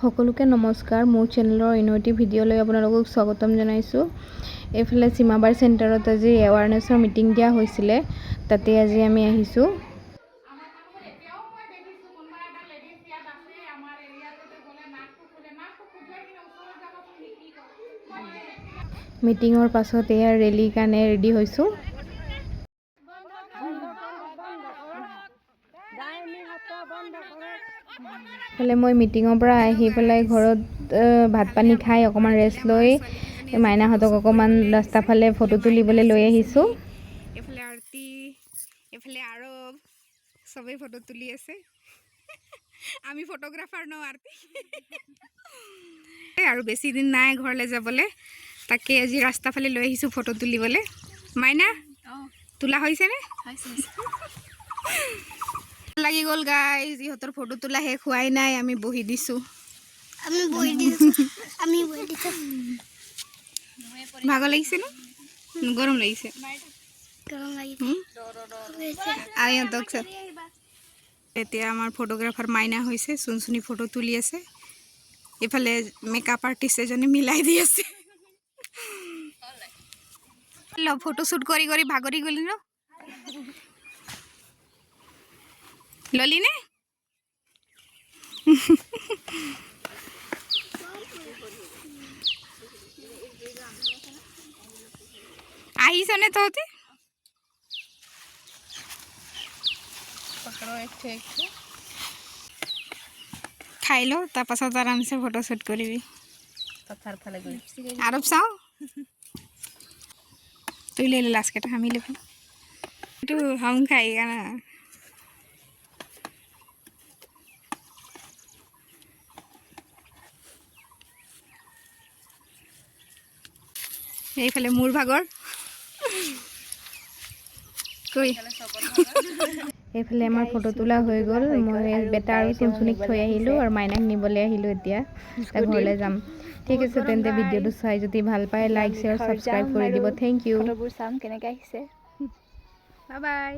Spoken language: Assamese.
সকলোকে নমস্কাৰ মোৰ চেনেলৰ ইন'ভেটিভ ভিডিঅ'লৈ আপোনালোকক স্বাগতম জনাইছোঁ। এইফালে সীমাবাৰ চেণ্টাৰত আজি এৱাৰনেছৰ মিটিং দিয়া হৈছিলে, তাতে আজি আমি আহিছোঁ। মিটিঙৰ পাছত এয়া ৰেলীৰ কাৰণে ৰেডি হৈছোঁ। ফালে মই মিটিঙৰ পৰা আহি পেলাই ঘৰত ভাত পানী খাই অকণমান ৰেষ্ট লৈ মাইনাহঁতক অকণমান ৰাস্তা ফালে ফটো তুলিবলৈ লৈ আহিছোঁ। এইফালে আৰতি, এইফালে আৰৱ, চবেই ফটো তুলি আছে। আমি ফটোগ্ৰাফাৰ ন আৰতি। আৰু বেছি দিন নাই ঘৰলৈ যাবলৈ, তাকে আজি ৰাস্তা ফালে লৈ আহিছোঁ ফটো তুলিবলৈ। মাইনা তোলা হৈছেনে? লাগি গ'ল গাইজ, ইহঁতৰ ফটো তোলা শেষ হোৱাই নাই, আমি বহি দিছোঁ। ভাগৰ লাগিছে ন? গৰম লাগিছে? এতিয়া আমাৰ ফটোগ্ৰাফাৰ মাইনা হৈছে, চুনচুনি ফটো তুলি আছে। এইফালে মেকআপ আৰ্টিষ্ট এজনে মিলাই দি আছে। ফটো শ্বুট কৰি কৰি ভাগৰি গলি ন? ললি নে? আহিছনে তহঁতে? খাই ল, তাৰপাছত আৰামছে ফটো শ্বুট কৰিবি। আৰৱ চাওঁ তুই লৈ লে লাষ্টকেইটা আমি ল'বি। এইটো হম খাইগা না। এইফালে মোৰ ভাগৰ এইফালে আমাৰ ফটো তোলা হৈ গ'ল। মই বেটা আৰু চুনচুনিক থৈ আহিলোঁ আৰু মাইনাক নিবলৈ আহিলোঁ। এতিয়া তাৰ ঘৰলৈ যাম। ঠিক আছে তেন্তে ভিডিঅ'টো চাই যদি ভাল পায় লাইক শ্বেয়াৰ ছাবস্ক্ৰাইব কৰি দিব। Thank you. ফটোবোৰ চাম কেনেকৈ আহিছে। Bye bye.